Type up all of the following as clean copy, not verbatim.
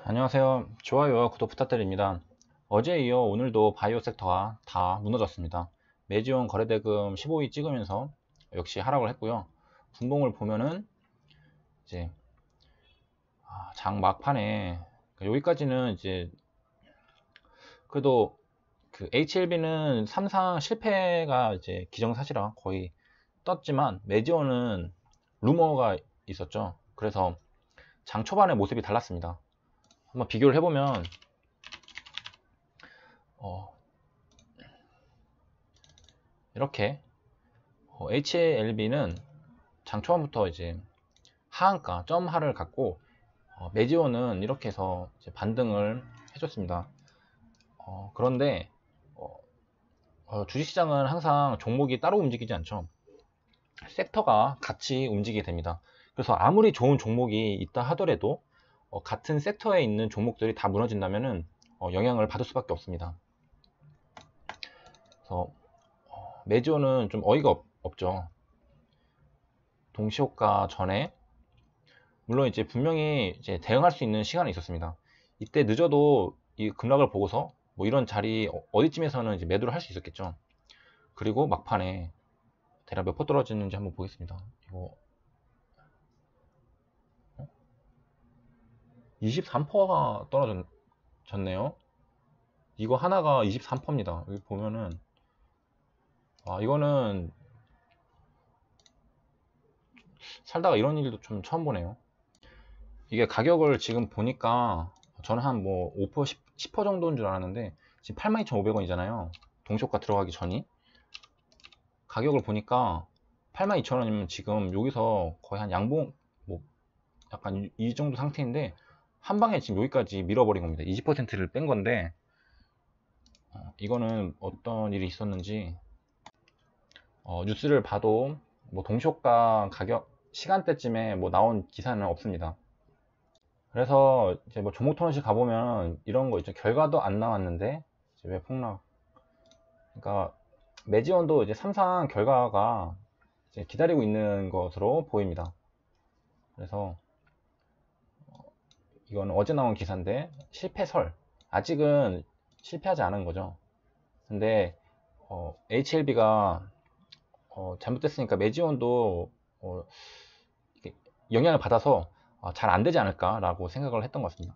안녕하세요. 좋아요와 구독 부탁드립니다. 어제에 이어 오늘도 바이오 섹터가 다 무너졌습니다. 매지온 거래대금 15위 찍으면서 역시 하락을 했고요. 분봉을 보면은 이제 장 막판에 여기까지는 이제 그래도 그 HLB는 3상 실패가 이제 기정사실화 거의 떴지만 매지온은 루머가 있었죠. 그래서 장 초반의 모습이 달랐습니다. 한번 비교를 해보면 이렇게 HLB는 장 초반부터 이제 하한가 점하를 갖고 매지온은 이렇게 해서 이제 반등을 해줬습니다. 그런데 주식시장은 항상 종목이 따로 움직이지 않죠. 섹터가 같이 움직이게 됩니다. 그래서 아무리 좋은 종목이 있다 하더라도 같은 섹터에 있는 종목들이 다 무너진다면은 영향을 받을 수밖에 없습니다. 그래서 매지온은 좀 어이가 없죠. 동시효과 전에 물론 이제 분명히 이제 대응할 수 있는 시간이 있었습니다. 이때 늦어도 이 급락을 보고서 뭐 이런 자리 어디쯤에서는 이제 매도를 할 수 있었겠죠. 그리고 막판에 대략 몇 퍼 떨어지는지 한번 보겠습니다. 이거 23%가 떨어졌네요. 이거 하나가 23%입니다. 여기 보면은 이거는 살다가 이런 일도 좀 처음 보네요. 이게 가격을 지금 보니까 저는 한 뭐 5%, 10% 정도인 줄 알았는데 지금 82,500원이잖아요. 동시효과 들어가기 전이. 가격을 보니까 82,000원이면 지금 여기서 거의 한 양봉 뭐 약간 이 정도 상태인데 한 방에 지금 여기까지 밀어버린 겁니다. 20%를 뺀 건데 이거는 어떤 일이 있었는지 뉴스를 봐도 뭐 동시효과 가격 시간대쯤에 뭐 나온 기사는 없습니다. 그래서 이제 뭐 종목 토론실 가보면 이런 거 있죠. 결과도 안 나왔는데 이제 왜 폭락? 그러니까 매지원도 이제 삼상 결과가 이제 기다리고 있는 것으로 보입니다. 그래서 이건 어제 나온 기사인데 실패설 아직은 실패하지 않은 거죠. 근데 HLB가 잘못됐으니까 매지원도 영향을 받아서 잘 안 되지 않을까 라고 생각을 했던 것 같습니다.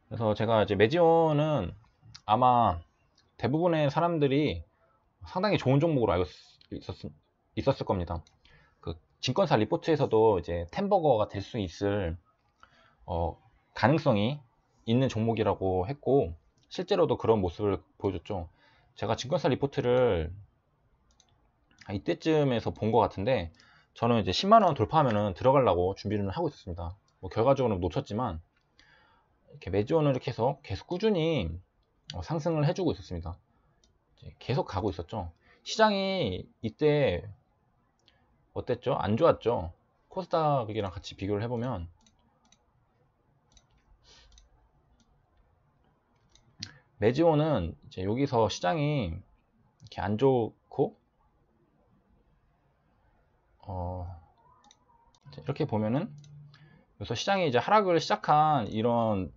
그래서 제가 이제 매지원은 아마 대부분의 사람들이 상당히 좋은 종목으로 알고 있었을 겁니다. 그 증권사 리포트에서도 이제 템버거가 될 수 있을 가능성이 있는 종목이라고 했고 실제로도 그런 모습을 보여줬죠. 제가 증권사 리포트를 이때쯤에서 본 것 같은데 저는 이제 10만원 돌파하면은 들어가려고 준비를 하고 있었습니다. 뭐 결과적으로는 놓쳤지만 이렇게 매지원을 이렇게 해서 계속 꾸준히 상승을 해주고 있었습니다. 계속 가고 있었죠. 시장이 이때 어땠죠? 안 좋았죠. 코스닥이랑 같이 비교를 해보면 매지원은 이제 여기서 시장이 이렇게 안 좋고 이렇게 보면은 그래서 시장이 이제 하락을 시작한 이런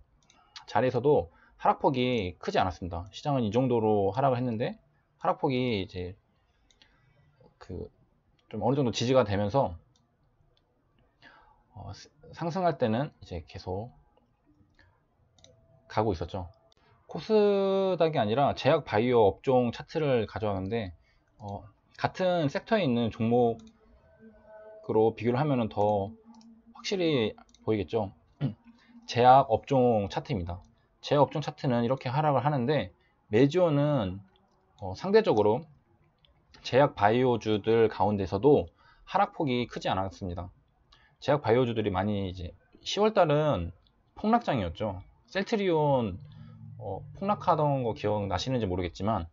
자리에서도 하락폭이 크지 않았습니다. 시장은 이 정도로 하락을 했는데 하락폭이 이제 좀 어느 정도 지지가 되면서 상승할 때는 이제 계속 가고 있었죠. 코스닥이 아니라 제약 바이오 업종 차트를 가져왔는데 같은 섹터에 있는 종목으로 비교를 하면 더 확실히 보이겠죠. 제약 업종 차트입니다. 제약 업종 차트는 이렇게 하락을 하는데 매지온은 상대적으로 제약 바이오주들 가운데서도 하락폭이 크지 않았습니다. 제약 바이오주들이 많이 이제 10월달은 폭락장이었죠. 셀트리온 폭락하던 거 기억나시는지 모르겠지만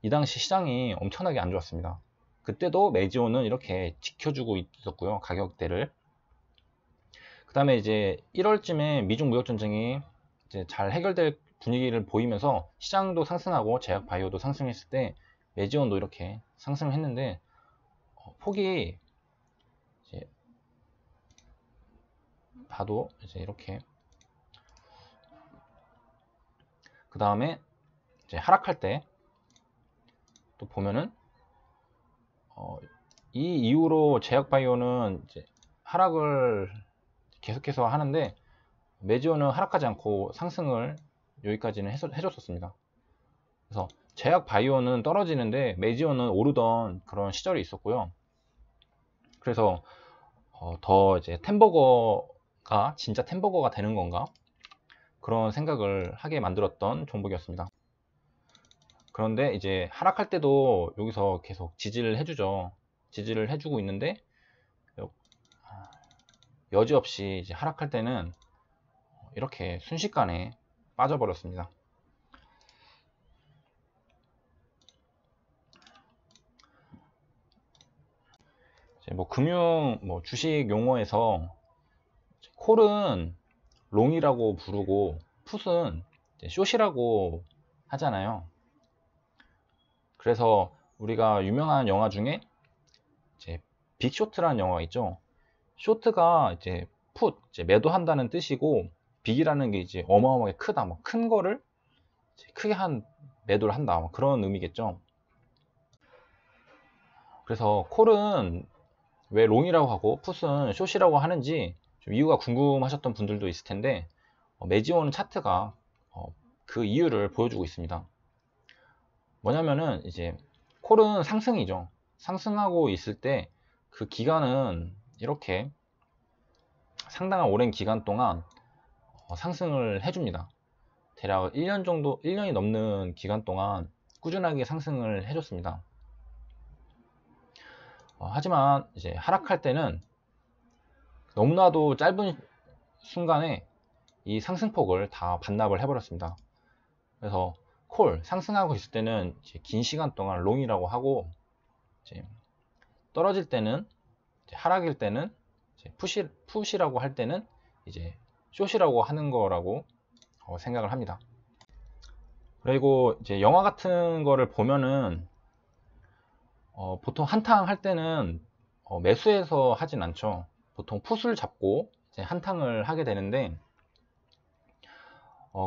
이 당시 시장이 엄청나게 안 좋았습니다. 그때도 매지온은 이렇게 지켜주고 있었고요. 가격대를. 그 다음에 이제 1월쯤에 미중 무역전쟁이 이제 잘 해결될 분위기를 보이면서 시장도 상승하고 제약 바이오도 상승했을 때 매지온도 이렇게 상승을 했는데 폭이 이제 봐도 이제 이렇게 그 다음에 이제 하락할 때 또 보면은 이 이후로 제약바이오는 이제 하락을 계속해서 하는데 메지오는 하락하지 않고 상승을 여기까지는 해줬었습니다. 그래서 제약바이오는 떨어지는데 메지오는 오르던 그런 시절이 있었고요. 그래서 더 이제 템버거가 진짜 템버거가 되는 건가, 그런 생각을 하게 만들었던 종목이었습니다. 그런데 이제 하락할 때도 여기서 계속 지지를 해주죠. 지지를 해주고 있는데 여지없이 이제 하락할 때는 이렇게 순식간에 빠져버렸습니다. 이제 뭐 금융, 뭐 주식 용어에서 콜은 롱이라고 부르고 풋은 숏이라고 하잖아요. 그래서 우리가 유명한 영화 중에 이제 빅쇼트라는 영화가 있죠. 쇼트가 이제 풋, 이제 매도한다는 뜻이고, 빅이라는 게 이제 어마어마하게 크다, 뭐 큰 거를 크게 매도를 한다, 뭐 그런 의미겠죠. 그래서 콜은 왜 롱이라고 하고 풋은 숏이라고 하는지 좀 이유가 궁금하셨던 분들도 있을 텐데, 매지오는 차트가 그 이유를 보여주고 있습니다. 뭐냐면은 이제 콜은 상승이죠. 상승하고 있을 때 그 기간은 이렇게 상당한 오랜 기간 동안 상승을 해줍니다. 대략 1년 정도, 1년이 넘는 기간 동안 꾸준하게 상승을 해줬습니다. 하지만 이제 하락할 때는 너무나도 짧은 순간에 이 상승폭을 다 반납을 해버렸습니다. 그래서 콜 상승하고 있을 때는 이제 긴 시간 동안 롱이라고 하고, 이제 떨어질 때는, 이제 하락일 때는 이제 풋이라고 할 때는 이제 숏이라고 하는 거라고 생각을 합니다. 그리고 이제 영화 같은 거를 보면은 보통 한탕 할 때는 매수해서 하진 않죠. 보통 풋을 잡고 이제 한탕을 하게 되는데,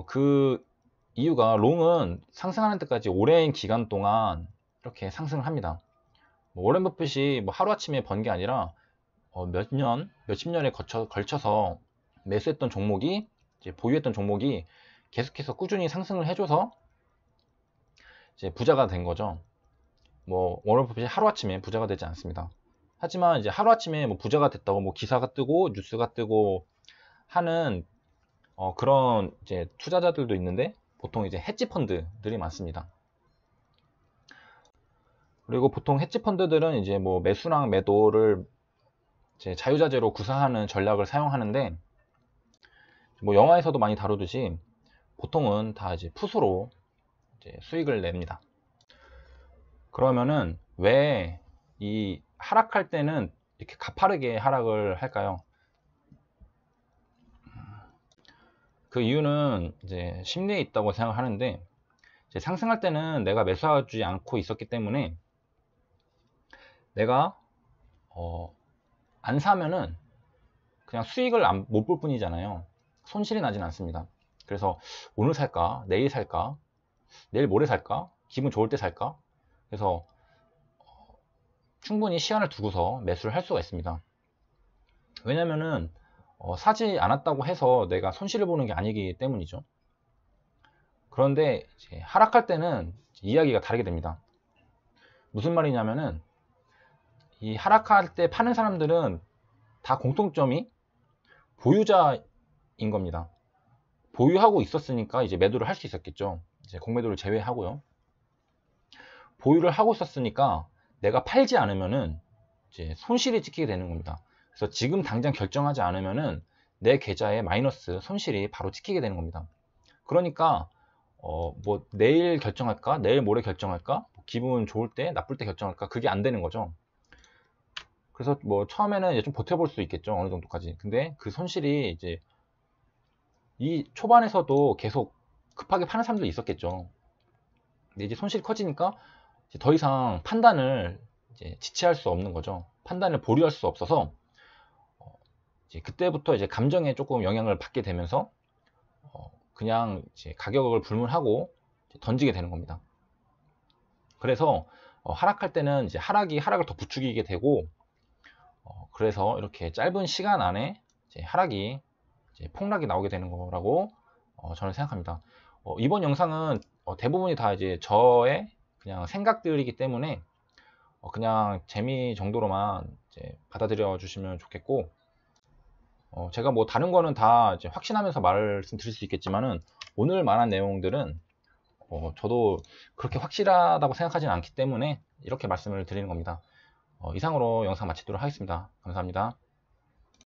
그 이유가 롱은 상승하는 때까지 오랜 기간 동안 이렇게 상승을 합니다. 워렌 버핏이 뭐 하루아침에 번 게 아니라 몇십 년에 걸쳐서 매수했던 종목이, 이제 보유했던 종목이 계속해서 꾸준히 상승을 해줘서 이제 부자가 된 거죠. 뭐 워렌 버핏이 하루아침에 부자가 되지 않습니다. 하지만 이제 하루아침에 뭐 부자가 됐다고 뭐 기사가 뜨고 뉴스가 뜨고 하는 그런 이제 투자자들도 있는데, 보통 이제 헤지 펀드들이 많습니다. 그리고 보통 헤지 펀드들은 이제 뭐 매수랑 매도를 이제 자유자재로 구사하는 전략을 사용하는데, 뭐 영화에서도 많이 다루듯이 보통은 다 이제 풋으로 이제 수익을 냅니다. 그러면은 왜 이 하락할 때는 이렇게 가파르게 하락을 할까요? 그 이유는 이제 심리에 있다고 생각하는데, 이제 상승할 때는 내가 매수하지 않고 있었기 때문에 내가 안 사면은 그냥 수익을 못 볼 뿐이잖아요. 손실이 나진 않습니다. 그래서 오늘 살까, 내일 살까, 내일 모레 살까, 기분 좋을 때 살까, 그래서 충분히 시간을 두고서 매수를 할 수가 있습니다. 왜냐면은 사지 않았다고 해서 내가 손실을 보는 게 아니기 때문이죠. 그런데 이제 하락할 때는 이야기가 다르게 됩니다. 무슨 말이냐면은 이 하락할 때 파는 사람들은 다 공통점이 보유자인 겁니다. 보유하고 있었으니까 이제 매도를 할 수 있었겠죠. 이제 공매도를 제외하고요. 보유를 하고 있었으니까 내가 팔지 않으면은 이제 손실이 찍히게 되는 겁니다. 그래서 지금 당장 결정하지 않으면은 내 계좌에 마이너스 손실이 바로 찍히게 되는 겁니다. 그러니까 뭐 내일 결정할까, 내일 모레 결정할까, 기분 좋을 때 나쁠 때 결정할까, 그게 안 되는 거죠. 그래서 뭐 처음에는 이제 좀 버텨볼 수 있겠죠, 어느 정도까지. 근데 그 손실이 이제 이 초반에서도 계속 급하게 파는 사람도 있었겠죠. 근데 이제 손실이 커지니까 이제 더 이상 판단을 이제 지체할 수 없는 거죠. 판단을 보류할 수 없어서 이제 그때부터 이제 감정에 조금 영향을 받게 되면서 그냥 이제 가격을 불문하고 이제 던지게 되는 겁니다. 그래서 하락할 때는 이제 하락을 더 부추기게 되고, 그래서 이렇게 짧은 시간 안에 이제 이제 폭락이 나오게 되는 거라고 저는 생각합니다. 이번 영상은 대부분이 다 이제 저의 그냥 생각들이기 때문에 그냥 재미 정도로만 이제 받아들여 주시면 좋겠고, 제가 뭐 다른 거는 다 이제 확신하면서 말씀드릴 수 있겠지만은 오늘 말한 내용들은 저도 그렇게 확실하다고 생각하지는 않기 때문에 이렇게 말씀을 드리는 겁니다. 이상으로 영상 마치도록 하겠습니다. 감사합니다.